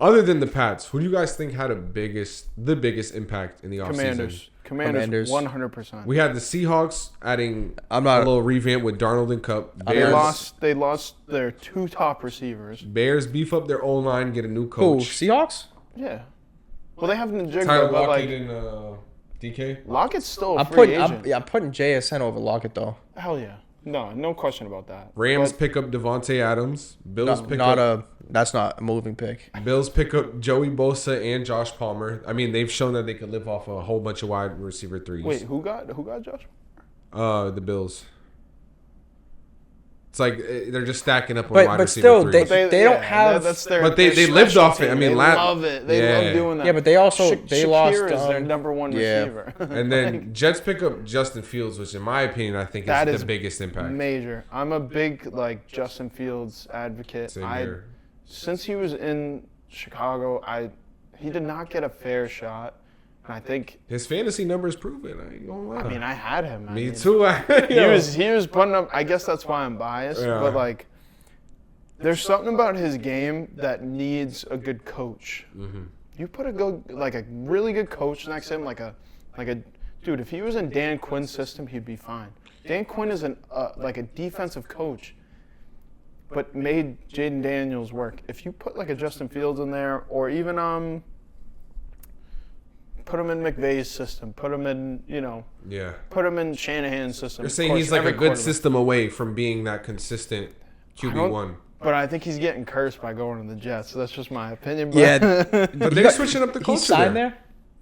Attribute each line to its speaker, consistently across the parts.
Speaker 1: Other than the Pats, who do you guys think had the biggest impact in the offseason?
Speaker 2: Commanders, 100%.
Speaker 1: We had the Seahawks adding a little revamp with Darnold and Cup.
Speaker 2: They lost their 2 top receivers.
Speaker 1: Bears beef up their O-line, get a new coach.
Speaker 3: Who, Seahawks?
Speaker 2: Yeah. Well, they have Njigba,
Speaker 1: Tyler
Speaker 2: but
Speaker 1: Lockett and DK.
Speaker 2: Lockett's still a free agent.
Speaker 3: I'm putting JSN over Lockett, though.
Speaker 2: Hell yeah. No question about that.
Speaker 1: Rams pick up Devontae Adams.
Speaker 3: That's not a moving pick.
Speaker 1: Bills pick up Joey Bosa and Josh Palmer. I mean, they've shown that they could live off a whole bunch of wide receiver threes.
Speaker 2: Wait, who got Josh?
Speaker 1: The Bills. It's like they're just stacking up on wide receiver
Speaker 3: still,
Speaker 1: threes.
Speaker 3: they don't have.
Speaker 2: That's their.
Speaker 1: But they lived off it. I mean,
Speaker 2: they love it. They love doing that.
Speaker 3: Yeah, but they also they lost.
Speaker 2: Shakir is their number one receiver.
Speaker 1: And then Jets pick up Justin Fields, which in my opinion I think is the biggest impact.
Speaker 2: Major. I'm a big Justin Fields advocate.
Speaker 1: Same here.
Speaker 2: Since he was in Chicago, he did not get a fair shot. And I think
Speaker 1: his fantasy numbers prove it. I ain't gonna lie.
Speaker 2: I mean, I had him.
Speaker 1: Me too.
Speaker 2: He was putting up. I guess that's why I'm biased. Yeah. But there's something about his game that needs a good coach. Mm-hmm. You put a really good coach next to him, like a dude. If he was in Dan Quinn's system, he'd be fine. Dan Quinn is a defensive coach, but made Jaden Daniels work. If you put a Justin Fields in there, or even put him in McVay's system. Put him in, Put him in Shanahan's system.
Speaker 1: You're saying he's a good system away from being that consistent QB1.
Speaker 2: But I think he's getting cursed by going to the Jets. So that's just my opinion. But
Speaker 1: but they're switching up the culture.
Speaker 3: He signed there?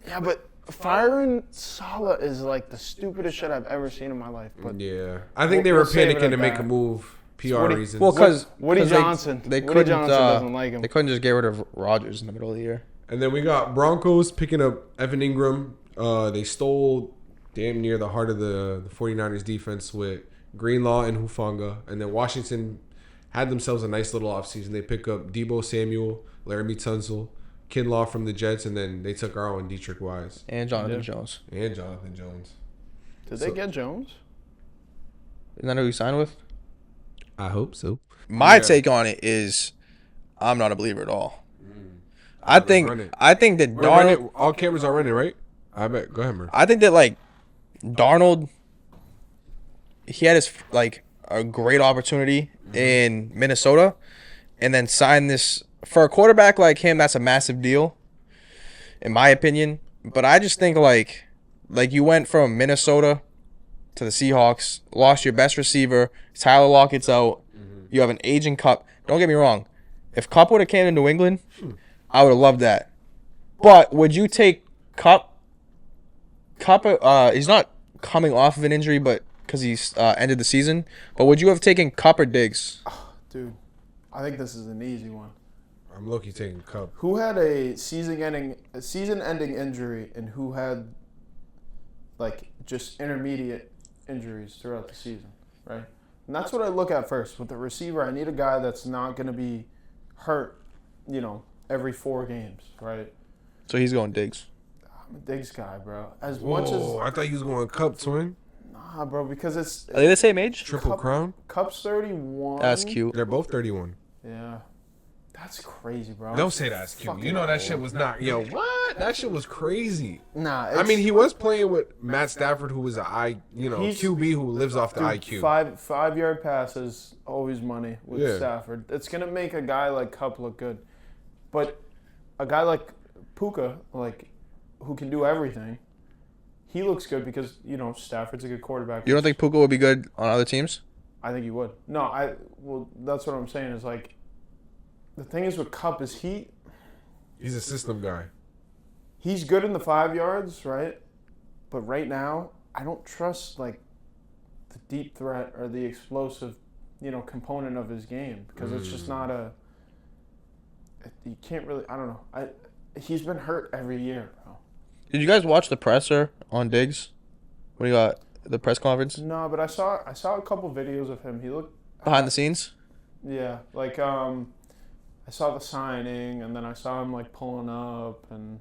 Speaker 2: Yeah, but firing Saleh is the stupidest shit I've ever seen in my life. But
Speaker 1: yeah, I think they were panicking to make a move. PR reasons.
Speaker 3: Well, because
Speaker 2: Woody Johnson doesn't like him.
Speaker 3: They couldn't just get rid of Rodgers in the middle of the year.
Speaker 1: And then we got Broncos picking up Evan Ingram. They stole damn near the heart of the 49ers defense with Greenlaw and Hufanga. And then Washington had themselves a nice little offseason. They pick up Debo Samuel, Laramie Tunsil, Kinlaw from the Jets, and then they took our own Dietrich Wise.
Speaker 3: And Jonathan Jones.
Speaker 1: Did
Speaker 2: they get Jones?
Speaker 3: Isn't that who he signed with?
Speaker 1: I hope so.
Speaker 3: My take on it is I'm not a believer at all. I think that Darnold.
Speaker 1: All cameras are running, right? I bet. Go ahead, man.
Speaker 3: I think that Darnold, he had his a great opportunity in Minnesota, and then signed this for a quarterback like him. That's a massive deal, in my opinion. But I just think you went from Minnesota to the Seahawks, lost your best receiver. Tyler Lockett's out. Mm-hmm. You have an aging Cup. Don't get me wrong. If Cup would have came to New England, I would have loved that. But would you take Cup? Cup, he's not coming off of an injury, but because he's ended the season. But would you have taken Cup or Diggs?
Speaker 2: Oh, dude, I think this is an easy one.
Speaker 1: I'm low-key taking Cup.
Speaker 2: Who had a season-ending injury, and who had just intermediate injuries throughout the season, right? And that's what I look at first. With the receiver, I need a guy that's not going to be hurt, every 4 games, right?
Speaker 3: So he's going Diggs.
Speaker 2: I'm a Diggs guy, bro.
Speaker 1: I thought he was going Cup, twin.
Speaker 2: Nah, bro, because it's...
Speaker 3: Are they the same age?
Speaker 1: Triple Crown?
Speaker 2: Cup's 31.
Speaker 3: That's cute.
Speaker 1: They're both 31.
Speaker 2: Yeah. That's crazy, bro.
Speaker 1: Don't say that's cute. You know that shit was not... Yo, what? That shit was crazy.
Speaker 2: Nah,
Speaker 1: I mean, he was playing with Matt Stafford, who was QB who lives off the IQ.
Speaker 2: 5-yard passes, always money with Stafford. It's going to make a guy like Cup look good. But a guy like Puka, who can do everything, he looks good because, Stafford's a good quarterback.
Speaker 3: You don't think Puka would be good on other teams?
Speaker 2: I think he would. No, that's what I'm saying is the thing is with Cup is
Speaker 1: he's a system guy.
Speaker 2: He's good in the 5 yards, right? But right now, I don't trust the deep threat or the explosive, component of his game because it's just not you can't really. I don't know. He's been hurt every year, bro.
Speaker 3: Did you guys watch the presser on Diggs when he got the press conference?
Speaker 2: No, but I saw a couple videos of him. He looked
Speaker 3: behind the scenes.
Speaker 2: Yeah, I saw the signing, and then I saw him pulling up, and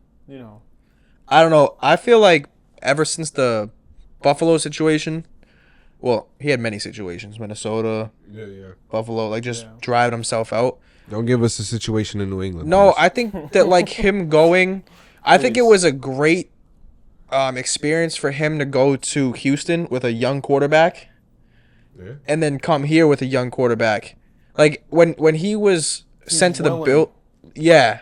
Speaker 3: I don't know. I feel like ever since the Buffalo situation, well, he had many situations, Minnesota, Buffalo, driving himself out.
Speaker 1: Don't give us a situation in New England.
Speaker 3: No,
Speaker 1: please.
Speaker 3: I think that like him going, I think it was a great experience for him to go to Houston with a young quarterback, and then come here with a young quarterback. Like when he was sent to the Bill, yeah.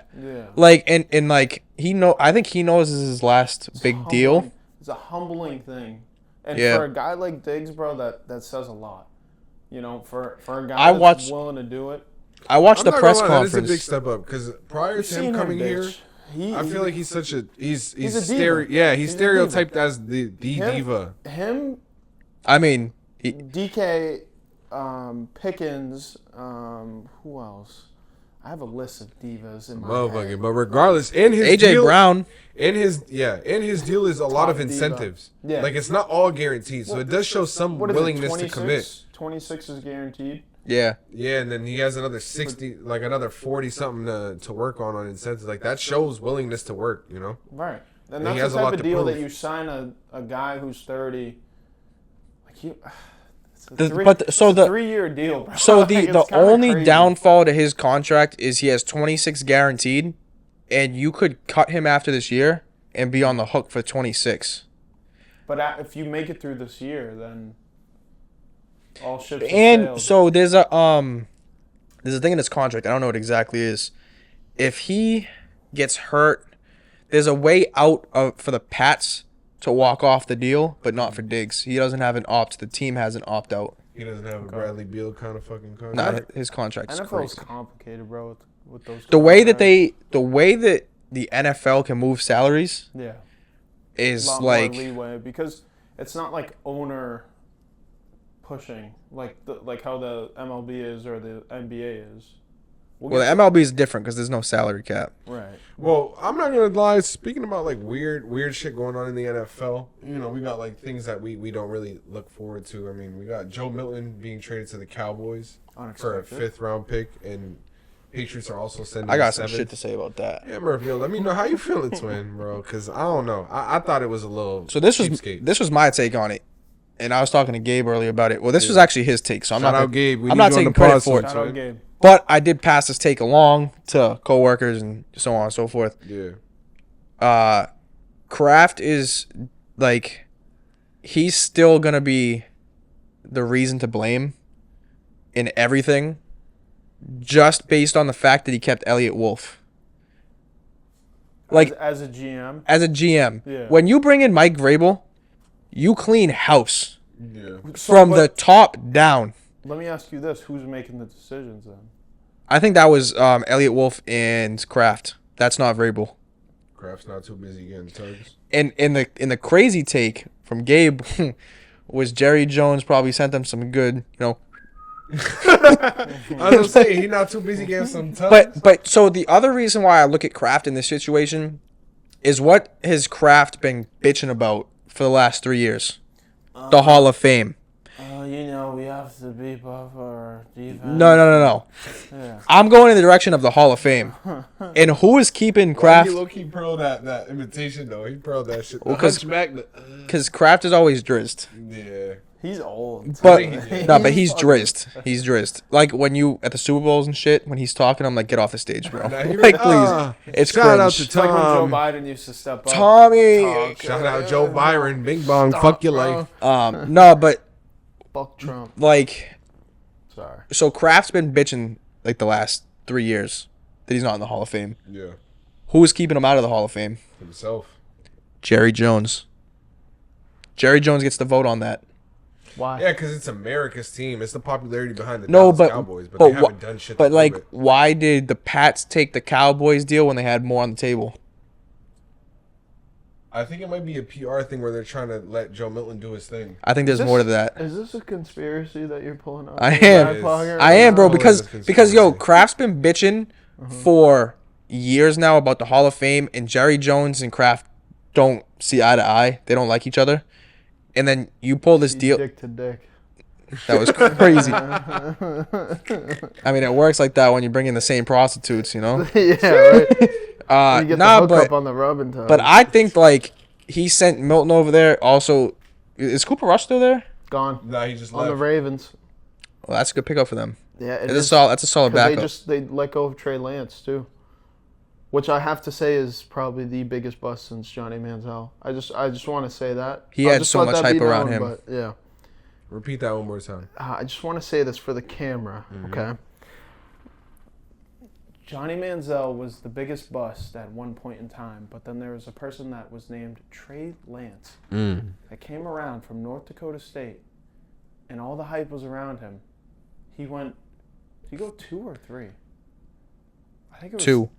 Speaker 3: Like and like I think he knows this is his last big deal.
Speaker 2: It's a humbling thing, and for a guy like Diggs, bro, that says a lot. You know, for a guy that's willing to do it.
Speaker 3: I watched the press conference.
Speaker 1: That is a big step up because prior to him coming here, I feel like he's such a he's
Speaker 2: a diva.
Speaker 1: He's stereotyped as the diva.
Speaker 3: I mean,
Speaker 2: DK, Pickens, who else? I have a list of divas in my head.
Speaker 1: But regardless, in his
Speaker 3: AJ
Speaker 1: deal,
Speaker 3: Brown,
Speaker 1: in his deal is a lot of incentives.
Speaker 2: Yeah.
Speaker 1: Like it's not all guaranteed, so it does show some willingness to commit.
Speaker 2: 26 is guaranteed.
Speaker 3: Yeah.
Speaker 1: Yeah, and then he has another 60, like another 40 something to work on incentives. Like that shows willingness to work, you know.
Speaker 2: Right, and that's the type of deal that you sign a guy who's 30. Like you. It's a 3-year deal, bro.
Speaker 3: So the only downfall to his contract is he has 26 guaranteed, and you could cut him after this year and be on the hook for 26.
Speaker 2: But if you make it through this year, then all ships
Speaker 3: and
Speaker 2: sailed.
Speaker 3: So there's a thing in his contract. I don't know what it exactly is. If he gets hurt, there's a way out for the Pats to walk off the deal, but not for Diggs. He doesn't have an opt. The team has an opt out.
Speaker 1: He doesn't have a Bradley Beal kind of fucking contract.
Speaker 3: Nah, his contract is crazy.
Speaker 2: NFL's complicated, bro. With those.
Speaker 3: The way that the NFL can move salaries, is like
Speaker 2: more leeway because it's not like owner pushing like how the MLB is or the NBA is.
Speaker 3: Well, the MLB is different because there's no salary cap.
Speaker 2: Right.
Speaker 1: Well, I'm not gonna lie. Speaking about like weird shit going on in the NFL, you know, we got like things that we don't really look forward to. I mean, we got Joe Milton being traded to the Cowboys for a 5th round pick, and Patriots are also sending.
Speaker 3: I got some shit to say about that.
Speaker 1: Yeah, Murphy, let me know how you feeling, twin, bro. Because I don't know. I thought it was a little.
Speaker 3: So this was my take on it, and I was talking to Gabe earlier about it. Well, this was actually his take, so I'm not taking credit for it.
Speaker 2: Shout out Gabe.
Speaker 3: But I did pass this take along to coworkers and so on and so forth.
Speaker 1: Yeah.
Speaker 3: Kraft is like, he's still gonna be the reason to blame in everything, just based on the fact that he kept Elliott Wolf. Like
Speaker 2: as a GM.
Speaker 3: As a GM,
Speaker 2: yeah.
Speaker 3: When you bring in Mike Vrabel, you clean house.
Speaker 1: Yeah.
Speaker 3: From the top down.
Speaker 2: Let me ask you this: who's making the decisions then?
Speaker 3: I think that was Elliott Wolf and Kraft. That's not Vrabel.
Speaker 1: Kraft's not too busy getting tugs.
Speaker 3: And in the crazy take from Gabe was Jerry Jones probably sent them some good, you know.
Speaker 1: I was gonna say he's not too busy getting some tugs.
Speaker 3: But so the other reason why I look at Kraft in this situation is what has Kraft been bitching about for the last 3 years? The Hall of Fame.
Speaker 2: You know, we have to beef up our defense.
Speaker 3: No.
Speaker 2: Yeah.
Speaker 3: I'm going in the direction of the Hall of Fame. And who is keeping Kraft?
Speaker 1: He low-key pro that imitation, though. He pro that shit.
Speaker 3: Because Kraft is always drizzed.
Speaker 1: Yeah.
Speaker 2: He's old.
Speaker 3: But he's drizzed. He's drizzed. Like when you at the Super Bowls and shit, when he's talking, I'm like, get off the stage, bro. Like, please. It's
Speaker 1: shout out
Speaker 3: cringe.
Speaker 1: to Tom.
Speaker 2: Like when Joe Biden used to step up.
Speaker 3: Tommy.
Speaker 1: Shout out Joe Byron. Bing bong. Fuck your life.
Speaker 3: No, but
Speaker 2: fuck Trump.
Speaker 3: Like,
Speaker 2: sorry.
Speaker 3: So Kraft's been bitching like the last 3 years that he's not in the Hall of Fame.
Speaker 1: Yeah.
Speaker 3: Who is keeping him out of the Hall of Fame?
Speaker 1: Himself.
Speaker 3: Jerry Jones. Jerry Jones gets the vote on that.
Speaker 2: Why?
Speaker 1: Yeah, because it's America's team. It's the popularity behind the Dallas Cowboys, but they haven't done shit.
Speaker 3: But like, why did the Pats take the Cowboys deal when they had more on the table?
Speaker 1: I think it might be a PR thing where they're trying to let Joe Milton do his thing.
Speaker 3: I think there's more to that.
Speaker 2: Is this a conspiracy that you're pulling up?
Speaker 3: I am, bro, because yo, Kraft's been bitching for years now about the Hall of Fame, and Jerry Jones and Kraft don't see eye to eye. They don't like each other. And then you pull this deal.
Speaker 2: Dick to dick.
Speaker 3: That was crazy. I mean, it works like that when you bring in the same prostitutes, you know?
Speaker 2: Yeah, right. You get the hookup on the rubbing time.
Speaker 3: But I think, like, he sent Milton over there. Also, is Cooper Rush still there?
Speaker 2: Gone.
Speaker 1: Nah, he just
Speaker 2: on
Speaker 1: left.
Speaker 2: the Ravens.
Speaker 3: Well, that's a good pickup for them.
Speaker 2: Yeah,
Speaker 3: That's a solid backup.
Speaker 2: They let go of Trey Lance too, which I have to say is probably the biggest bust since Johnny Manziel. I just want to say that
Speaker 3: He had so much hype around him.
Speaker 2: But yeah,
Speaker 1: Repeat that one more time.
Speaker 2: I just want to say this for the camera, okay? Johnny Manziel was the biggest bust at one point in time, but then there was a person that was named Trey Lance that came around from North Dakota State, and all the hype was around him. He went. Did he go 2 or 3? I think it was
Speaker 3: 2.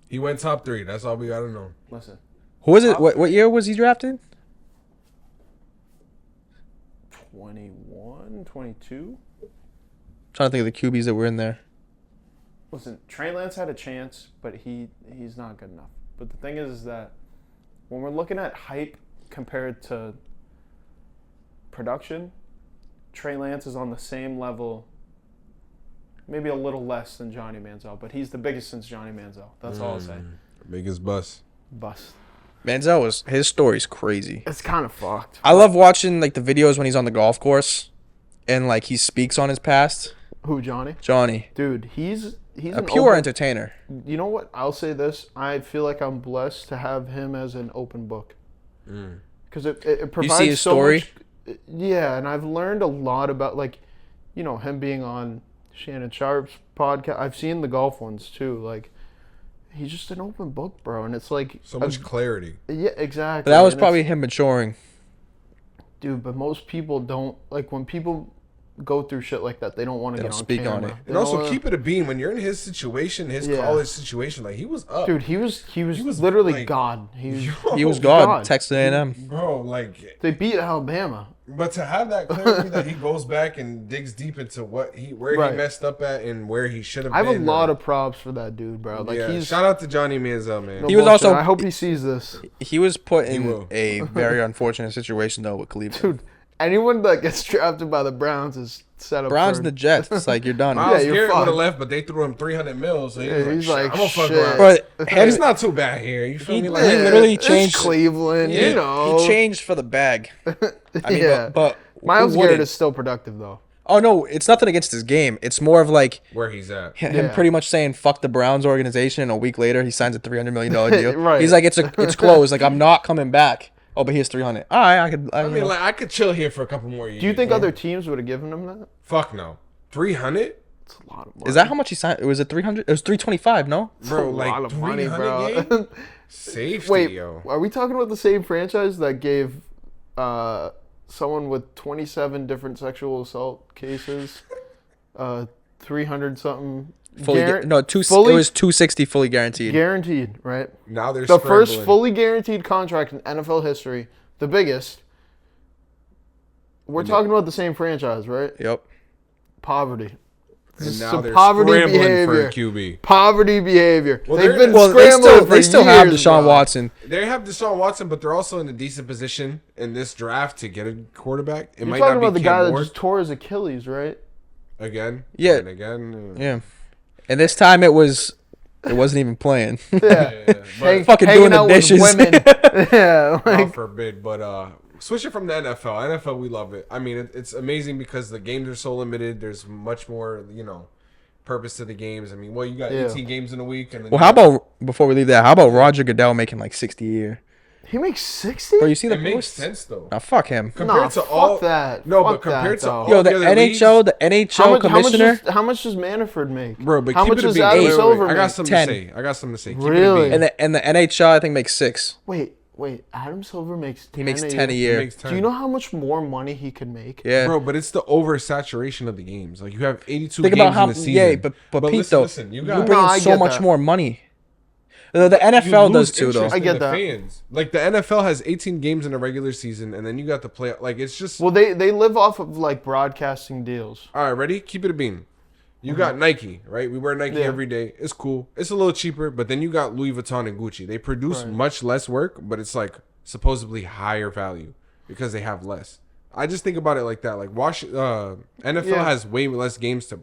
Speaker 1: He went top 3. That's all we gotta know.
Speaker 2: Listen.
Speaker 3: Who was it? What year was he drafted?
Speaker 2: 21, 22?
Speaker 3: Trying to think of the QBs that were in there.
Speaker 2: Listen, Trey Lance had a chance, but he's not good enough. But the thing is that when we're looking at hype compared to production, Trey Lance is on the same level, maybe a little less than Johnny Manziel, but he's the biggest since Johnny Manziel. That's all I'll say.
Speaker 1: Biggest bust.
Speaker 3: Manziel his story's crazy.
Speaker 2: It's kind of fucked.
Speaker 3: I love watching like the videos when he's on the golf course, and like he speaks on his past.
Speaker 2: Who, Johnny?
Speaker 3: Johnny.
Speaker 2: Dude, he's
Speaker 3: a pure entertainer.
Speaker 2: You know what? I'll say this. I feel like I'm blessed to have him as an open book. Because it provides
Speaker 3: you see his
Speaker 2: so
Speaker 3: story?
Speaker 2: much. Yeah, and I've learned a lot about, like, you know, him being on Shannon Sharp's podcast. I've seen the golf ones, too. Like, he's just an open book, bro. And it's like...
Speaker 1: So much clarity.
Speaker 2: Yeah, exactly.
Speaker 3: But that was probably him maturing.
Speaker 2: Dude, but most people don't... Like, when people... go through shit like that, they don't want to get on
Speaker 3: speak
Speaker 2: camera.
Speaker 3: on it.
Speaker 1: And also keep it a beam when you're in his situation, his college situation. Like, he was up.
Speaker 2: Dude, he was literally
Speaker 1: like,
Speaker 2: God.
Speaker 3: He was God. Texas A&M.
Speaker 1: Bro, like
Speaker 2: they beat Alabama.
Speaker 1: But to have that clarity that he goes back and digs deep into where he messed up at and where he should have been.
Speaker 2: I have a lot of props for that dude, bro. Like
Speaker 1: shout out to Johnny Manziel, man.
Speaker 2: No, he was also. I hope he sees this.
Speaker 3: He was put in a very unfortunate situation though with Cleveland.
Speaker 2: Dude, anyone that gets drafted by the Browns is set up.
Speaker 3: Browns and the Jets. It's like you're done.
Speaker 1: Myles Garrett would have left, but they threw him $300 million. So he's like, I'm gonna fuck around.
Speaker 3: But
Speaker 1: it's not too bad here. You feel me? Like,
Speaker 3: he literally changed
Speaker 2: Cleveland. You know,
Speaker 3: he changed for the bag. I mean, but
Speaker 2: Myles Garrett is still productive though.
Speaker 3: Oh no, it's nothing against his game. It's more of like
Speaker 1: where he's at.
Speaker 3: Him pretty much saying "fuck the Browns" organization. And a week later, he signs a $300 million deal.
Speaker 2: Right.
Speaker 3: He's like, it's closed. Like I'm not coming back. Oh, but here's 300. All right,
Speaker 1: I could chill here for a couple more years.
Speaker 2: Do you think other teams would have given him that?
Speaker 1: Fuck no. 300?
Speaker 2: That's a lot of money.
Speaker 3: Is that how much he signed? Was it 300? It was 325. No,
Speaker 1: bro. Like a lot of money, bro. Safety,
Speaker 2: Wait,
Speaker 1: yo.
Speaker 2: Are we talking about the same franchise that gave someone with 27 different sexual assault cases 300 something?
Speaker 3: It was 260 fully guaranteed.
Speaker 2: Guaranteed, right?
Speaker 1: Now they're
Speaker 2: the first fully guaranteed contract in NFL history, the biggest. We're talking about the same franchise, right?
Speaker 3: Yep.
Speaker 2: Poverty.
Speaker 1: And now they're scrambling for a QB.
Speaker 2: Poverty behavior.
Speaker 1: Well,
Speaker 2: they've been scrambling
Speaker 3: They still have Deshaun Watson.
Speaker 1: They have Deshaun Watson, but they're also in a decent position in this draft to get a quarterback.
Speaker 2: You're talking about the guy that just tore his Achilles, right?
Speaker 1: Again?
Speaker 3: Yeah.
Speaker 1: And again?
Speaker 3: Yeah. And this time it wasn't even playing.
Speaker 2: Yeah.
Speaker 3: Fucking doing the dishes.
Speaker 2: Yeah.
Speaker 1: God forbid. But switching from the NFL, we love it. I mean, it's amazing because the games are so limited. There's much more, purpose to the games. I mean, you got 18 games in a week. And then
Speaker 3: how about, before we leave that, how about Roger Goodell making like 60 a year?
Speaker 2: He makes 60?
Speaker 3: Bro, you see the
Speaker 1: It makes sense, though.
Speaker 3: Now, fuck him.
Speaker 1: Compared to
Speaker 2: fuck
Speaker 1: all
Speaker 2: that.
Speaker 1: No,
Speaker 2: fuck
Speaker 1: but compared to all
Speaker 3: the NHL commissioner.
Speaker 2: How much does Manafort make?
Speaker 1: Bro, but
Speaker 2: how
Speaker 1: keep
Speaker 2: much
Speaker 1: it
Speaker 2: does
Speaker 1: a
Speaker 2: Adam
Speaker 1: beat.
Speaker 2: Silver
Speaker 1: I got
Speaker 2: make?
Speaker 1: something
Speaker 3: 10.
Speaker 1: to say. Keep
Speaker 2: Really?
Speaker 1: it a beat.
Speaker 3: And the NHL, I think, makes 6.
Speaker 2: Wait. Adam Silver makes 10
Speaker 3: He makes 10 a year.
Speaker 2: Do you know how much more money he could make?
Speaker 3: Yeah.
Speaker 1: Bro, but it's the oversaturation of the games. Like, you have 82
Speaker 3: Think
Speaker 1: games
Speaker 3: about how,
Speaker 1: in the season.
Speaker 3: yeah, but Pete,
Speaker 1: listen, you got
Speaker 3: bring in
Speaker 2: I
Speaker 3: so
Speaker 2: get
Speaker 3: much
Speaker 2: that.
Speaker 3: more money. The NFL does too, though.
Speaker 2: I get
Speaker 1: the
Speaker 2: that.
Speaker 1: Fans. Like, the NFL has 18 games in a regular season, and then you got the play. Like, it's just.
Speaker 2: Well, they live off of like broadcasting deals.
Speaker 1: All right, ready? Keep it a bean. You got Nike, right? We wear Nike every day. It's cool. It's a little cheaper, but then you got Louis Vuitton and Gucci. They produce much less work, but it's like supposedly higher value because they have less. I just think about it like that. Like, NFL has way less games to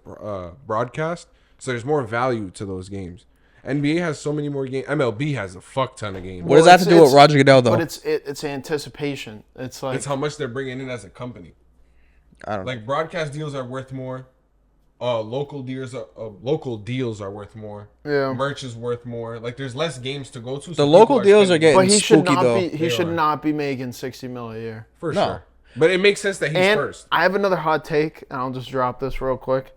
Speaker 1: broadcast, so there's more value to those games. NBA has so many more games. MLB has a fuck ton of games.
Speaker 3: What does that have to do with Roger Goodell, though?
Speaker 2: But it's anticipation. It's like
Speaker 1: It's how much they're bringing in as a company.
Speaker 3: I don't know.
Speaker 1: Like, broadcast deals are worth more. local deals are worth more.
Speaker 2: Yeah.
Speaker 1: Merch is worth more. Like there's less games to go to.
Speaker 3: The local deals are getting
Speaker 2: But he should
Speaker 3: spooky
Speaker 2: not
Speaker 3: though.
Speaker 2: be. He should not be making $60 million a year.
Speaker 1: for
Speaker 3: No.
Speaker 1: sure. But it makes sense that he's
Speaker 2: And
Speaker 1: first.
Speaker 2: I have another hot take, and I'll just drop this real quick.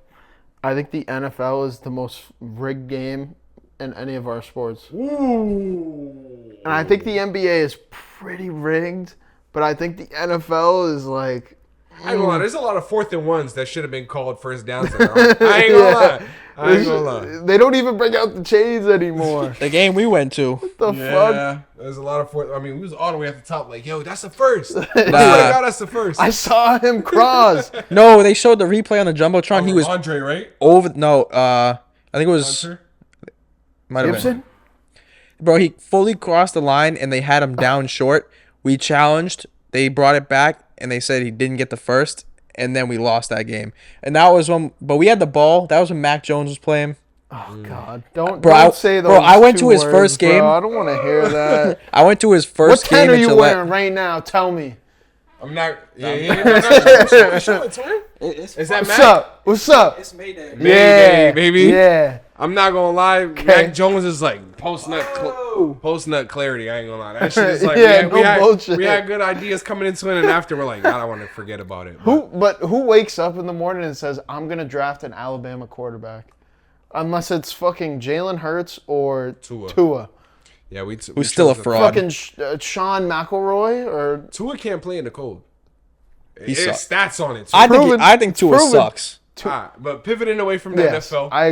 Speaker 2: I think the NFL is the most rigged game in any of our sports.
Speaker 1: Ooh.
Speaker 2: And I think the NBA is pretty rigged, but I think the NFL is like.
Speaker 1: I ain't gonna lie. There's a lot of 4th and 1s that should have been called first downs. I ain't gonna lie. I ain't gonna lie.
Speaker 2: They don't even bring out the chains anymore.
Speaker 3: The game we went to.
Speaker 2: The fuck?
Speaker 1: There's a lot of 4th. I mean, we was all the way at the top. Like, yo, that's the first. I swear to
Speaker 3: Nah.
Speaker 1: God, that's the first.
Speaker 2: I saw him cross.
Speaker 3: No, they showed the replay on the jumbotron. He was
Speaker 1: Andre, right?
Speaker 3: over. No, I think it was.
Speaker 1: Hunter?
Speaker 3: Might have been.
Speaker 2: Gibson?
Speaker 3: Bro, he fully crossed the line and they had him down short. We challenged. They brought it back and they said he didn't get the first. And then we lost that game. And that was when, but we had the ball. That was when Mac Jones was playing.
Speaker 2: Oh God! Don't say those.
Speaker 3: Bro, I went
Speaker 2: two
Speaker 3: to his
Speaker 2: words,
Speaker 3: first game.
Speaker 2: Bro. I don't want to hear that.
Speaker 3: I went to his
Speaker 2: What
Speaker 3: first
Speaker 2: 10
Speaker 3: game
Speaker 2: are
Speaker 3: in
Speaker 2: you
Speaker 3: Gillette.
Speaker 2: wearing right now? Tell me.
Speaker 1: I'm not. Yeah. Show it, twin. Is that
Speaker 2: What's
Speaker 1: Mac?
Speaker 2: up? What's up?
Speaker 3: It's Mayday.
Speaker 1: Mayday, baby.
Speaker 2: Yeah.
Speaker 1: I'm not gonna lie. Mac Jones is like post nut clarity. I ain't gonna lie. That shit is like
Speaker 2: Yeah,
Speaker 1: we had
Speaker 2: bullshit.
Speaker 1: we had good ideas coming into it, and after we're like, God, I want to forget about it.
Speaker 2: Who wakes up in the morning and says, "I'm gonna draft an Alabama quarterback," unless it's fucking Jalen Hurts or Tua.
Speaker 1: Yeah,
Speaker 3: Who's still a fraud.
Speaker 2: Fucking Sean McElroy or
Speaker 1: Tua can't play in the cold.
Speaker 3: He
Speaker 1: There's
Speaker 3: sucks.
Speaker 1: stats on it. Too.
Speaker 3: I think Tua
Speaker 2: proven.
Speaker 3: sucks.
Speaker 1: But pivoting away from the
Speaker 2: yes,
Speaker 1: NFL,
Speaker 2: I